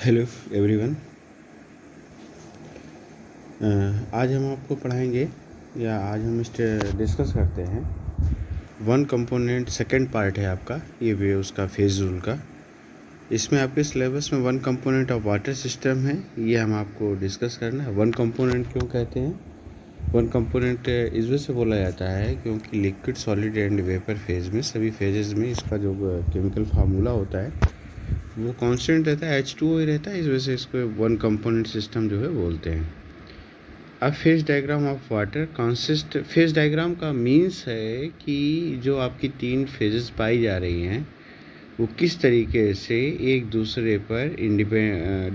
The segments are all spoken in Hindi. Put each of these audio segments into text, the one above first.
Hello everyone. आज हम आपको पढ़ाएंगे या आज हम इस डिस्कस करते हैं वन कंपोनेंट सेकंड पार्ट है आपका ये वे उसका फेज रूल का। इसमें आपके सिलेबस में one component of water system है, ये हम आपको डिस्कस करना है। वन कंपोनेंट क्यों कहते हैं? वन कंपोनेंट इस वजह से बोला जाता है क्योंकि liquid solid and vapour phase में सभी फेजेस में इसका जो केमिकल फार्मूला होता है वो कांस्टेंट रहता है, H2O ही रहता है। इस वजह से इसको वन कंपोनेंट सिस्टम जो है बोलते हैं। अब phase diagram of water consist, phase diagram का मीन्स है कि जो आपकी तीन फेजेस पाई जा रही हैं वो किस तरीके से एक दूसरे पर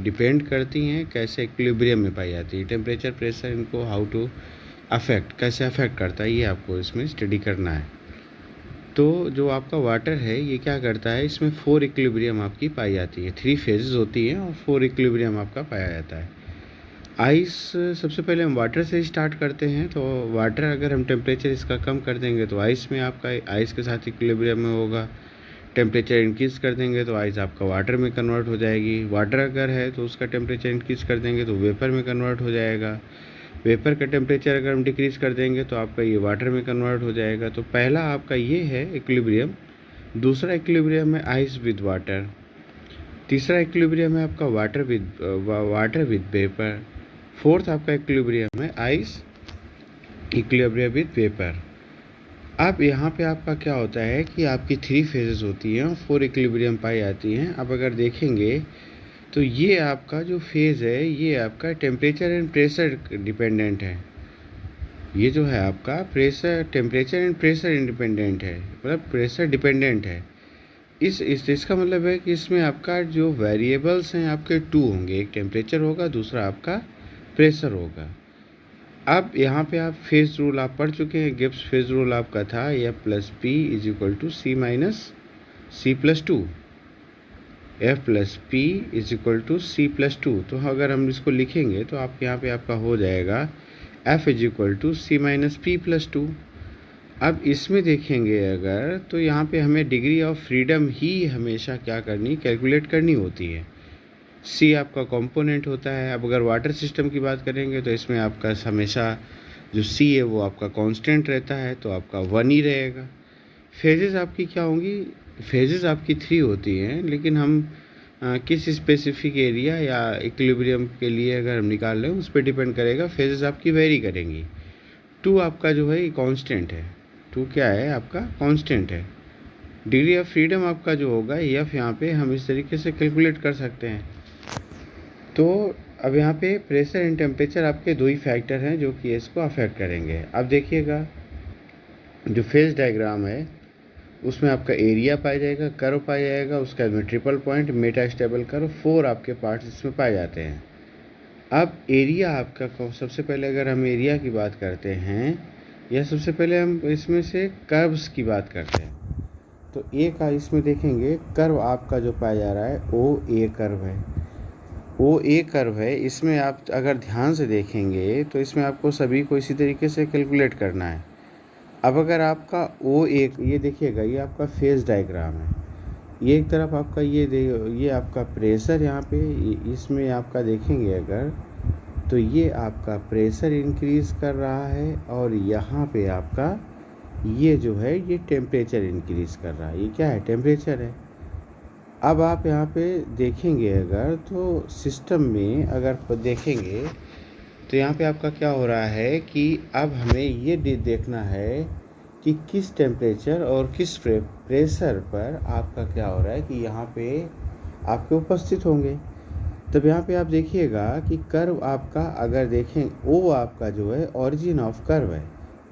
डिपेंड करती हैं, कैसे इक्विलिब्रियम में पाई जाती है। टेम्परेचर, प्रेशर, इनको हाउ टू अफेक्ट, कैसे अफेक्ट करता है, ये आपको इसमें स्टडी करना है। तो जो आपका वाटर है ये क्या करता है, इसमें 4 इक्विलिब्रियम आपकी पाई जाती है। 3 फेजेस होती हैं और 4 इक्विलिब्रियम आपका पाया जाता है। आइस, सबसे पहले हम वाटर से ही स्टार्ट करते हैं। तो वाटर अगर हम टेम्परेचर इसका कम कर देंगे तो आइस में आपका आइस के साथ इक्विलिब्रियम में होगा। टेम्परेचर इंक्रीज़ कर देंगे तो आइस आपका वाटर में कन्वर्ट हो जाएगी। वाटर अगर है तो उसका टेम्परेचर इंक्रीज़ कर देंगे तो वेपर में कन्वर्ट हो जाएगा। वेपर का टेम्परेचर अगर हम डिक्रीज़ कर देंगे तो आपका ये वाटर में कन्वर्ट हो जाएगा। तो पहला आपका ये है इक्विलिब्रियम। दूसरा इक्विलिब्रियम है आइस विद वाटर। तीसरा इक्विलिब्रियम है आपका वाटर विद वेपर। फोर्थ आपका इक्विलिब्रियम है आइस इक्विलिब्रियम विद वेपर। अब यहाँ पे आपका क्या होता है कि आपकी 3 फेजेस होती हैं और 4 इक्विलिब्रियम पाई जाती हैं। अब अगर देखेंगे तो ये आपका जो फेज़ है ये आपका टेम्परेचर एंड प्रेशर डिपेंडेंट है। ये जो है आपका pressure, temperature and pressure independent है, मतलब प्रेशर डिपेंडेंट है। इसका मतलब है कि इसमें आपका जो वेरिएबल्स हैं आपके 2 होंगे, एक टेम्परेचर होगा, दूसरा आपका प्रेशर होगा। अब यहाँ पे आप फेज रूल आप पढ़ चुके हैं। गिब्स फेज रूल आपका था F+P = C - C+2। F+P = C+2। तो अगर हम इसको लिखेंगे तो आप यहाँ पे आपका हो जाएगा F = C - P+2। अब इसमें देखेंगे अगर तो यहाँ पे हमें डिग्री ऑफ फ्रीडम ही हमेशा क्या करनी, कैलकुलेट करनी होती है। C आपका कंपोनेंट होता है। अब अगर वाटर सिस्टम की बात करेंगे तो इसमें आपका हमेशा जो C है वो आपका कांस्टेंट रहता है, तो आपका 1 ही रहेगा। फेजेस आपकी क्या होंगी? फेजेस आपकी 3 होती हैं, लेकिन हम किस स्पेसिफिक एरिया या इक्विलिब्रियम के लिए अगर हम निकाल रहे हैं उस पर डिपेंड करेगा। फेजेस आपकी वेरी करेंगी। 2 आपका जो है कांस्टेंट है। 2 क्या है आपका? कांस्टेंट है। डिग्री ऑफ फ्रीडम आपका जो होगा F, यहाँ पे हम इस तरीके से कैलकुलेट कर सकते हैं। तो अब यहाँ पे प्रेशर एंड टेम्परेचर आपके 2 ही फैक्टर हैं जो कि इसको अफेक्ट करेंगे। अब देखिएगा जो फेज डायग्राम है उसमें आपका एरिया पाया जाएगा, कर्व पाया जाएगा, उसके बाद में triple point, Meta stable curve, 4 आपके पार्ट्स इसमें पाए जाते हैं। अब एरिया आपका, सबसे पहले अगर हम एरिया की बात करते हैं या सबसे पहले हम इसमें से कर्व्स की बात करते हैं तो ए का इसमें देखेंगे कर्व आपका जो पाया जा रहा है OA कर्व है। OA कर्व है, इसमें आप अगर ध्यान से देखेंगे तो इसमें आपको सभी को इसी तरीके से कैलकुलेट करना है। अब अगर आपका OA, ये देखिएगा ये आपका फेज डायग्राम है। ये एक तरफ आपका ये आपका प्रेशर, यहाँ पे इसमें आपका देखेंगे अगर तो ये आपका प्रेशर इंक्रीज़ कर रहा है और यहाँ पे आपका ये जो है ये टेम्परेचर इंक्रीज़ कर रहा है। ये क्या है? टेम्परेचर है। अब आप यहाँ पे देखेंगे अगर तो सिस्टम में अगर देखेंगे तो यहाँ पे आपका क्या हो रहा है कि अब हमें ये देखना है कि किस टेम्परेचर और किस प्रेशर पर आपका क्या हो रहा है कि यहाँ पे आपके उपस्थित होंगे। तब यहाँ पे आप देखिएगा कि कर्व आपका अगर देखें O आपका जो है ओरिजिन ऑफ कर्व है,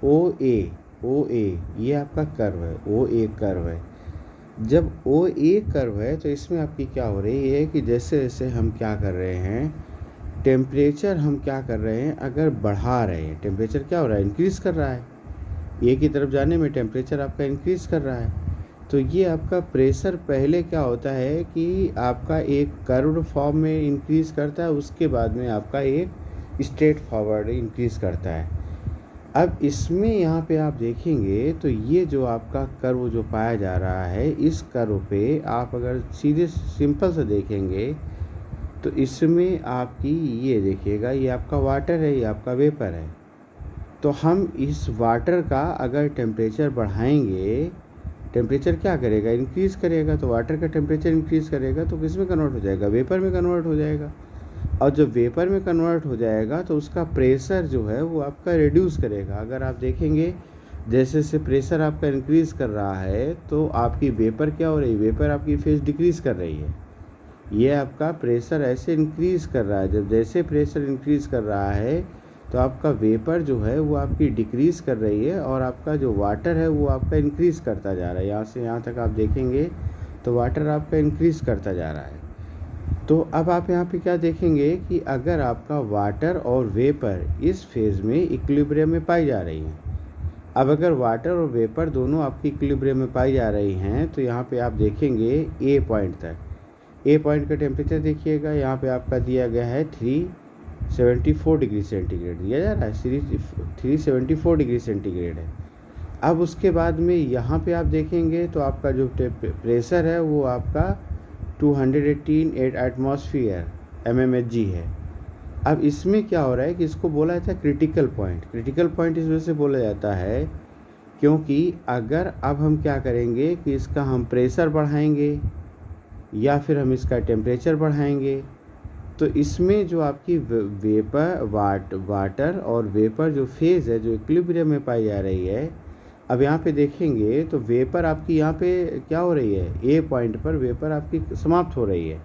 OA ये आपका कर्व है, OA कर्व है। जब OA कर्व है तो इसमें आपकी क्या हो रही है कि जैसे जैसे हम क्या कर रहे हैं, टेम्परेचर हम क्या कर रहे हैं, अगर बढ़ा रहे हैं, टेम्परेचर क्या हो रहा है? इंक्रीज़ कर रहा है। ए की तरफ जाने में टेम्परेचर आपका इंक्रीज़ कर रहा है। तो ये आपका प्रेशर पहले क्या होता है कि आपका एक कर्व्ड फॉर्म में इंक्रीज़ करता है, उसके बाद में आपका एक स्ट्रेट फॉरवर्ड इंक्रीज़ करता है। अब इसमें यहाँ पे आप देखेंगे तो ये जो आपका कर्व जो पाया जा रहा है, इस कर्व पे आप अगर सीधे सिंपल से देखेंगे तो इसमें आपकी ये देखिएगा, ये आपका वाटर है, ये आपका वेपर है। तो हम इस वाटर का अगर टेम्परेचर बढ़ाएंगे, टेम्परेचर क्या करेगा, इंक्रीज़ करेगा। तो वाटर का टेम्परेचर इंक्रीज़ करेगा तो किस में कन्वर्ट हो जाएगा, वेपर में कन्वर्ट हो जाएगा। और जब वेपर में कन्वर्ट हो जाएगा तो उसका प्रेशर जो है वो आपका रिड्यूस करेगा। अगर आप देखेंगे जैसे जैसे प्रेशर आपका इंक्रीज़ कर रहा है तो आपकी वेपर क्या हो रही है, वेपर आपकी फेज डिक्रीज़ कर रही है। ये आपका प्रेशर ऐसे इंक्रीज़ कर रहा है, जब जैसे प्रेशर इंक्रीज़ कर रहा है तो आपका वेपर जो है वो आपकी डिक्रीज़ कर रही है और आपका जो वाटर है वो आपका इंक्रीज़ करता जा रहा है। यहाँ से यहाँ तक आप देखेंगे तो वाटर आपका इंक्रीज़ करता जा रहा है। तो अब आप यहाँ पे क्या देखेंगे कि अगर आपका वाटर और वेपर इस फेज़ में इक्विलिब्रियम में पाई जा रही हैं, अब अगर वाटर और वेपर दोनों आपकी इक्विलिब्रियम में पाई जा रही हैं तो यहाँ पे आप देखेंगे ए पॉइंट तक, ए पॉइंट का टेम्परेचर देखिएगा, यहाँ पे आपका दिया गया है 374 डिग्री सेंटीग्रेड दिया जा रहा है, 374 डिग्री सेंटीग्रेड है। अब उसके बाद में यहाँ पे आप देखेंगे तो आपका जो प्रेशर है वो आपका 218 एटमॉस्फेयर mmHg है। अब इसमें क्या हो रहा है कि इसको बोला जाता है क्रिटिकल पॉइंट। क्रिटिकल पॉइंट इस वजह से बोला जाता है क्योंकि अगर अब हम क्या करेंगे कि इसका हम प्रेशर बढ़ाएंगे या फिर हम इसका टेम्परेचर बढ़ाएंगे तो इसमें जो आपकी वाटर और वेपर जो फेज़ है जो इक्विलिब्रियम में पाई जा रही है, अब यहाँ पे देखेंगे तो वेपर आपकी यहाँ पे क्या हो रही है, ए पॉइंट पर वेपर आपकी समाप्त हो रही है।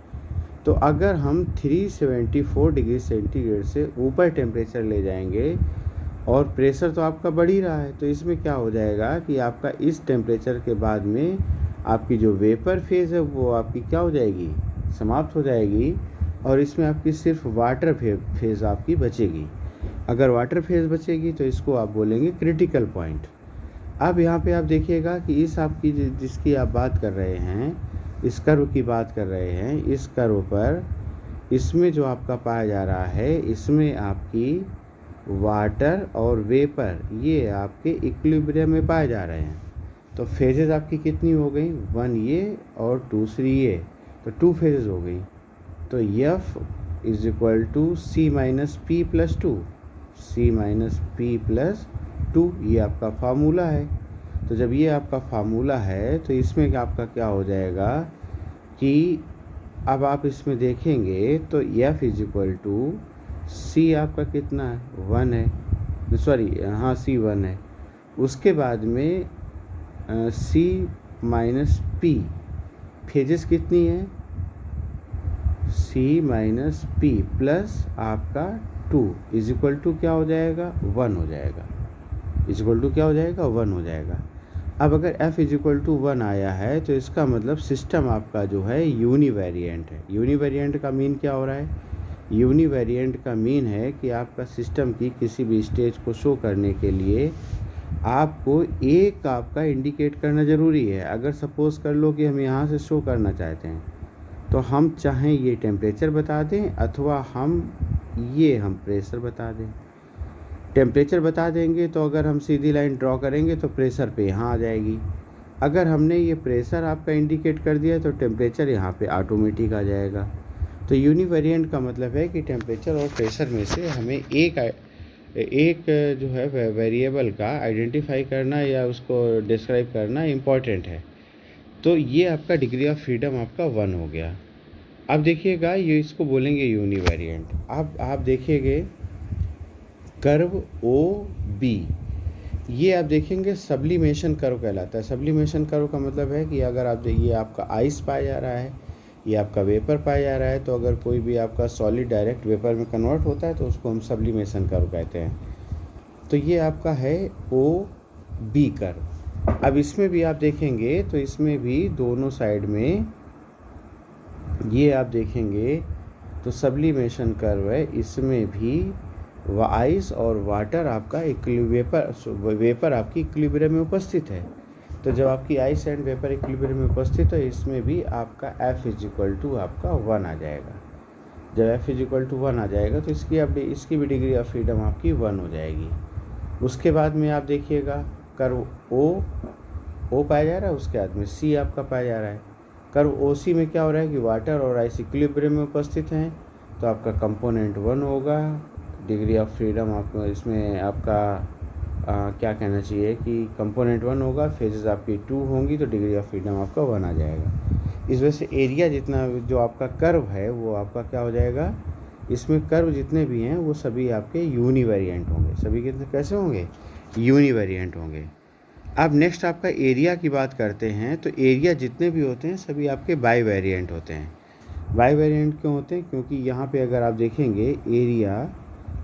तो अगर हम 374 डिग्री सेंटीग्रेड से ऊपर टेम्परेचर ले जाएंगे और प्रेशर तो आपका बढ़ ही रहा है, तो इसमें क्या हो जाएगा कि आपका इस टेम्परेचर के बाद में आपकी जो वेपर फेज़ है वो आपकी क्या हो जाएगी, समाप्त हो जाएगी और इसमें आपकी सिर्फ वाटर फेज़ आपकी बचेगी। अगर वाटर फेज़ बचेगी तो इसको आप बोलेंगे क्रिटिकल पॉइंट। अब यहाँ पे आप देखिएगा कि इस आपकी जिसकी आप बात कर रहे हैं, इस कर्व की बात कर रहे हैं, इस कर्व पर इसमें जो आपका पाया जा रहा है इसमें आपकी वाटर और वेपर ये आपके इक्विलिब्रियम में पाए जा रहे हैं। तो फेजेस आपकी कितनी हो गई, 1 ये और दूसरी ये, तो 2 फेजेस हो गई। तो F is equal to C minus P plus two, C minus P plus 2 ये आपका फार्मूला है। तो जब ये आपका फार्मूला है तो इसमें आपका क्या हो जाएगा कि अब आप इसमें देखेंगे तो F is equal to C आपका कितना है, 1 है, सॉरी हाँ C 1 है। उसके बाद में C माइनस पी फेजेस कितनी है, C माइनस पी प्लस आपका 2 इज इक्वल टू क्या हो जाएगा, 1 हो जाएगा, इज इक्वल टू क्या हो जाएगा, 1 हो जाएगा। अब अगर F इज इक्वल टू 1 आया है तो इसका मतलब सिस्टम आपका जो है यूनिवेरिएंट है। यूनिवेरिएंट का मीन क्या हो रहा है, यूनिवेरिएंट का मीन है कि आपका सिस्टम की किसी भी स्टेज को शो करने के लिए आपको एक आपका इंडिकेट करना ज़रूरी है। अगर सपोज़ कर लो कि हम यहाँ से शो करना चाहते हैं तो हम चाहें ये टेम्परेचर बता दें अथवा हम प्रेशर बता दें। टेम्परेचर बता देंगे तो अगर हम सीधी लाइन ड्रॉ करेंगे तो प्रेशर पे यहाँ आ जाएगी। अगर हमने ये प्रेशर आपका इंडिकेट कर दिया तो टेम्परेचर यहाँ पे ऑटोमेटिक आ जाएगा। तो यूनिवेरिएंट का मतलब है कि टेम्परेचर और प्रेशर में से हमें एक जो है वेरिएबल का आइडेंटिफाई करना या उसको डिस्क्राइब करना इम्पॉर्टेंट है। तो ये आपका डिग्री ऑफ फ्रीडम आपका 1 हो गया। अब देखिएगा ये इसको बोलेंगे यूनिवेरिएंट। अब आप देखिएगा कर्व ओ बी, ये आप देखेंगे सब्लिमेशन कर्व कहलाता है। सब्लिमेशन कर्व का मतलब है कि अगर आप देखिए आपका आइस पाया जा रहा है, ये आपका वेपर पाया जा रहा है, तो अगर कोई भी आपका सॉलिड डायरेक्ट वेपर में कन्वर्ट होता है तो उसको हम सब्लिमेशन कर्व कहते हैं। तो ये आपका है ओ बी कर्व। अब इसमें भी आप देखेंगे तो इसमें भी दोनों साइड में ये आप देखेंगे तो सब्लिमेशन कर्व है, इसमें भी आइस और वाटर आपका वेपर आपकी इक्विलिब्रियम में उपस्थित है। तो जब आपकी आइस एंड वेपर इक्विलिब्रियम में उपस्थित है इसमें भी आपका F इज इक्वल टू आपका 1 आ जाएगा। जब F इज इक्वल टू 1 आ जाएगा तो इसकी भी डिग्री ऑफ फ्रीडम आपकी 1 हो जाएगी। उसके बाद में आप देखिएगा कर्व ओ पाया जा रहा है, उसके बाद में C आपका पाया जा रहा है। कर्व OC में क्या हो रहा है कि वाटर और आइस इक्विलिब्रियम में उपस्थित हैं तो आपका कंपोनेंट 1 होगा, डिग्री ऑफ फ्रीडम आपको इसमें आपका क्या कहना चाहिए कि कंपोनेंट 1 होगा, फेजेस आपकी 2 होंगी, तो डिग्री ऑफ फ्रीडम आपका 1 आ जाएगा। इस वजह से एरिया जितना जो आपका कर्व है वो आपका क्या हो जाएगा, इसमें कर्व जितने भी हैं वो सभी आपके यूनिवेरिएंट होंगे। सभी कितने कैसे होंगे, यूनिवेरिएंट होंगे। अब नेक्स्ट आपका एरिया की बात करते हैं, तो एरिया जितने भी होते हैं सभी आपके बाई वेरिएंट होते हैं। बाई वेरिएंट क्यों होते हैं, क्योंकि यहाँ पे अगर आप देखेंगे एरिया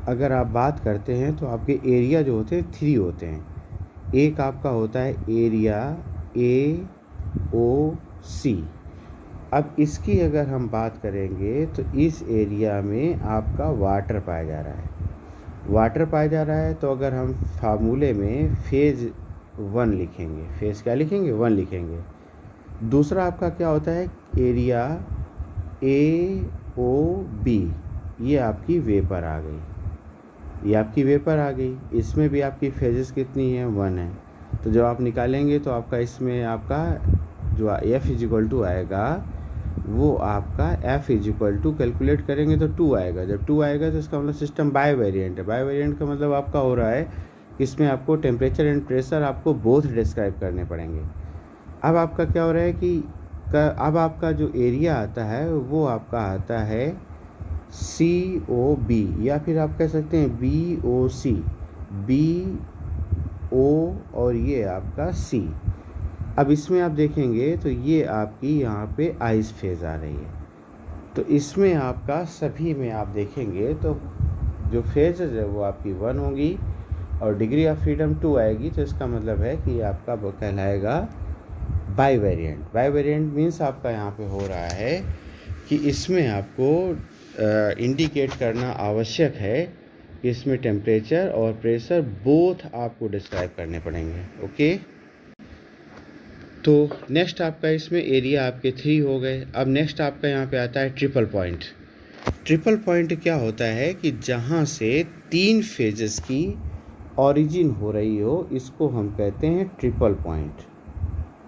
अगर आप बात करते हैं तो आपके एरिया जो होते हैं 3 होते हैं। एक आपका होता है एरिया AOC। अब इसकी अगर हम बात करेंगे तो इस एरिया में आपका वाटर पाया जा रहा है, वाटर पाया जा रहा है। तो अगर हम फार्मूले में फेज़ 1 लिखेंगे, फेज़ क्या लिखेंगे, 1 लिखेंगे। दूसरा आपका क्या होता है, एरिया AOB, ये आपकी वेपर आ गई, ये आपकी वेपर आ गई। इसमें भी आपकी फेजेस कितनी है, 1 है। तो जब आप निकालेंगे तो आपका इसमें आपका जो F आएगा वो आपका F कैलकुलेट करेंगे तो 2 आएगा। जब 2 आएगा तो इसका मतलब सिस्टम बाई वेरिएंट है। बाई वेरिएंट का मतलब आपका हो रहा है कि इसमें आपको टेम्परेचर एंड प्रेशर आपको बोथ डिस्क्राइब करने पड़ेंगे। अब आपका क्या हो रहा है कि अब आपका जो एरिया आता है वो आपका आता है COB, या फिर आप कह सकते हैं BOC, BO और ये आपका C। अब इसमें आप देखेंगे तो ये आपकी यहाँ पे आइस फेज़ आ रही है। तो इसमें आपका सभी में आप देखेंगे तो जो फेजेज है वो आपकी 1 होगी और डिग्री ऑफ फ्रीडम 2 आएगी। तो इसका मतलब है कि आपका कहलाएगा by variant. By variant means आपका यहाँ पे हो रहा है कि इसमें आपको इंडिकेट करना आवश्यक है कि इसमें टेम्परेचर और प्रेशर बोथ आपको डिस्क्राइब करने पड़ेंगे। ओके, तो नेक्स्ट आपका इसमें एरिया आपके 3 हो गए। अब नेक्स्ट आपका यहाँ पे आता है ट्रिपल पॉइंट। ट्रिपल पॉइंट क्या होता है कि जहाँ से 3 फेजेस की ऑरिजिन हो रही हो, इसको हम कहते हैं ट्रिपल पॉइंट।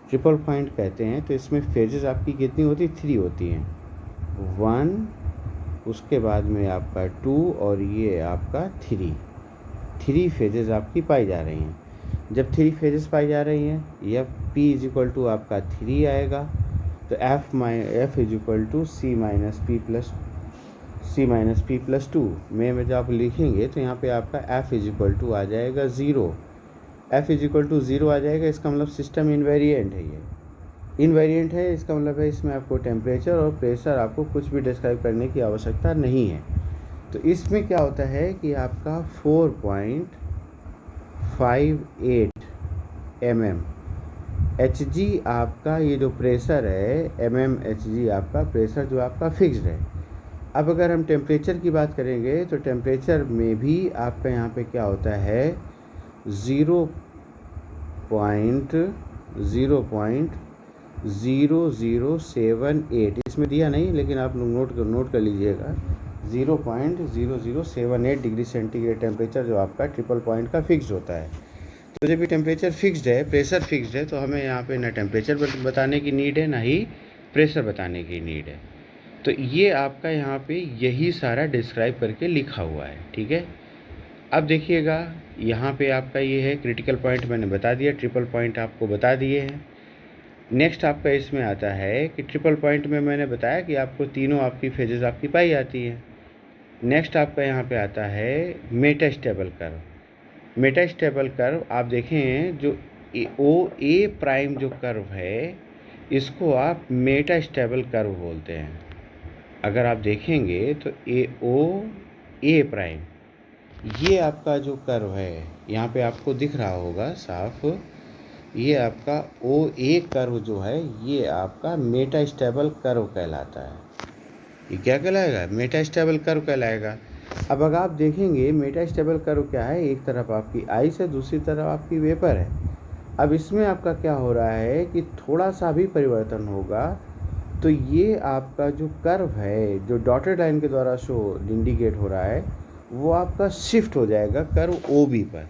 ट्रिपल पॉइंट कहते हैं। तो इसमें फेजेस आपकी कितनी होती, 3 होती हैं, 1, उसके बाद में आपका 2 और ये आपका 3 फेजेस आपकी पाई जा रही हैं। जब 3 फेजेस पाई जा रही हैं, यह P आपका 3 आएगा। तो F C minus P plus 2 में जब आप लिखेंगे तो यहाँ पे आपका F आ जाएगा 0। F 0 आ जाएगा। इसका मतलब सिस्टम इनवेरिएंट है, ये इनवेरिएंट है। इसका मतलब है इसमें आपको टेम्परेचर और प्रेशर आपको कुछ भी डिस्क्राइब करने की आवश्यकता नहीं है। तो इसमें क्या होता है कि आपका 4.58 mm Hg आपका ये जो प्रेशर है, Hg आपका प्रेशर जो आपका फिक्स्ड है। अब अगर हम टेम्परेचर की बात करेंगे तो टेम्परेचर में भी आपका यहाँ पे क्या होता है 0.0078। इसमें दिया नहीं लेकिन आप लोग नोट कर लीजिएगा, 0.0078 डिग्री सेंटीग्रेड टेम्परेचर जो आपका ट्रिपल पॉइंट का फिक्स्ड होता है। तो जब भी टेम्परेचर फिक्स्ड है, प्रेशर फिक्स्ड है, तो हमें यहाँ पे ना टेम्परेचर बताने की नीड है ना ही प्रेशर बताने की नीड है। तो ये आपका यहाँ पे यही सारा डिस्क्राइब करके लिखा हुआ है, ठीक है। अब देखिएगा यहाँ पे आपका ये है क्रिटिकल पॉइंट मैंने बता दिया, ट्रिपल पॉइंट आपको बता दिए हैं। नेक्स्ट आपका इसमें आता है कि ट्रिपल पॉइंट में मैंने बताया कि आपको तीनों आपकी फेजेस आपकी पाई जाती हैं। नेक्स्ट आपका यहाँ पे आता है मेटास्टेबल कर्व। मेटास्टेबल कर्व आप देखें जो OA प्राइम जो कर्व है इसको आप मेटास्टेबल कर्व बोलते हैं। अगर आप देखेंगे तो AOA प्राइम ये आपका जो कर्व है यहाँ पे आपको दिख रहा होगा साफ, ये आपका OA कर्व जो है ये आपका मेटास्टेबल कर्व कहलाता है। ये क्या कहलाएगा, मेटास्टेबल कर्व कहलाएगा। अब अगर आप देखेंगे मेटास्टेबल कर्व क्या है, एक तरफ आपकी आइस है, दूसरी तरफ आपकी वेपर है। अब इसमें आपका क्या हो रहा है कि थोड़ा सा भी परिवर्तन होगा तो ये आपका जो कर्व है जो डॉटेड लाइन के द्वारा शो इंडिकेट हो रहा है वो आपका शिफ्ट हो जाएगा कर्व OB पर,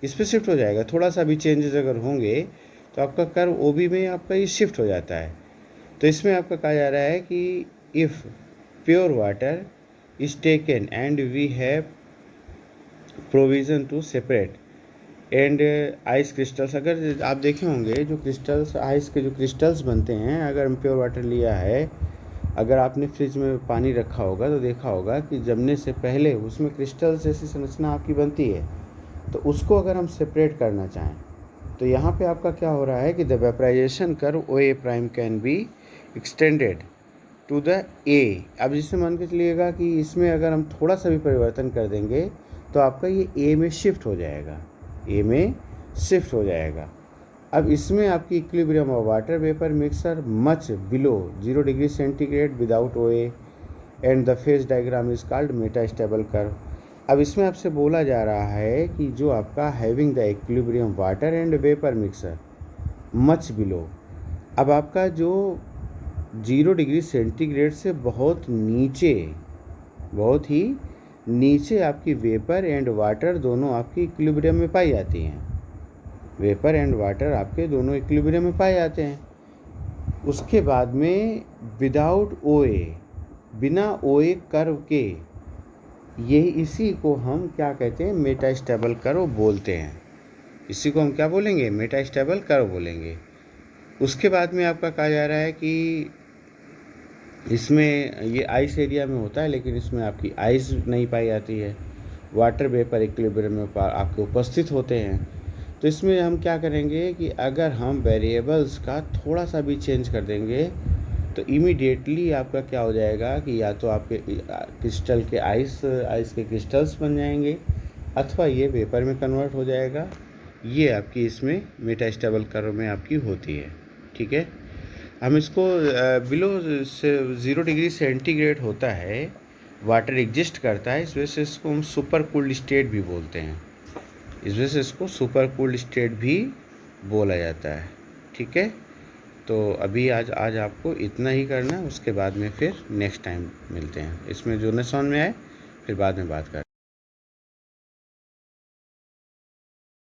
इस पर शिफ्ट हो जाएगा। थोड़ा सा भी चेंजेस अगर होंगे तो आपका कर्व OB में आपका ये शिफ्ट हो जाता है। तो इसमें आपका कहा जा रहा है कि if pure water is taken and we have provision to separate and ice crystals, अगर आप देखे होंगे जो क्रिस्टल्स आइस के जो क्रिस्टल्स बनते हैं, अगर हम प्योर वाटर लिया है, अगर आपने फ्रिज में पानी रखा होगा तो देखा होगा कि जमने से पहले उसमें क्रिस्टल्स जैसी संरचना आपकी बनती है। तो उसको अगर हम सेपरेट करना चाहें तो यहाँ पे आपका क्या हो रहा है कि the vaporization curve O A prime can be extended to the A. अब जिससे मान के चलिएगा कि इसमें अगर हम थोड़ा सा भी परिवर्तन कर देंगे तो आपका ये ए में शिफ्ट हो जाएगा, ए में शिफ्ट हो जाएगा। अब इसमें आपकी equilibrium of water vapour mixer much below 0 degree centigrade without O A and the phase diagram is called metastable curve. अब इसमें आपसे बोला जा रहा है कि जो आपका having the equilibrium water and vapour mixer much below, अब आपका जो 0 डिग्री सेंटीग्रेड से बहुत नीचे, बहुत ही नीचे आपकी वेपर एंड वाटर दोनों आपकी इक्विलिब्रियम में पाई जाती हैं। वेपर एंड वाटर आपके दोनों इक्विलिब्रियम में पाए जाते हैं। उसके बाद में विदाउट ओ ए, बिना ओ ए कर्व के, यही इसी को हम क्या कहते हैं, मेटास्टेबल कर्व बोलते हैं। इसी को हम क्या बोलेंगे, मेटास्टेबल कर्व बोलेंगे। उसके बाद में आपका कहा जा रहा है कि इसमें ये आइस एरिया में होता है, लेकिन इसमें आपकी आइस नहीं पाई जाती है, वाटर वेपर इक्विलिब्रियम में आपके उपस्थित होते हैं। तो इसमें हम क्या करेंगे कि अगर हम वेरिएबल्स का थोड़ा सा भी चेंज कर देंगे तो इमीडिएटली आपका क्या हो जाएगा कि या तो आपके क्रिस्टल के आइस के क्रिस्टल्स बन जाएंगे अथवा ये वेपर में कन्वर्ट हो जाएगा। ये आपकी इसमें मेटास्टेबल कर्व में आपकी होती है। ठीक है, हम इसको बिलो 0 डिग्री सेंटीग्रेड होता है, वाटर एग्जिस्ट करता है, इस वजह से इसको हम सुपर कूल्ड स्टेट भी बोलते हैं। इस वजह से इसको सुपर कूल्ड स्टेट भी बोला जाता है। ठीक है, तो अभी आज आपको इतना ही करना है, उसके बाद में फिर नेक्स्ट टाइम मिलते हैं। इसमें जो न समझ में आए फिर बाद में बात करें।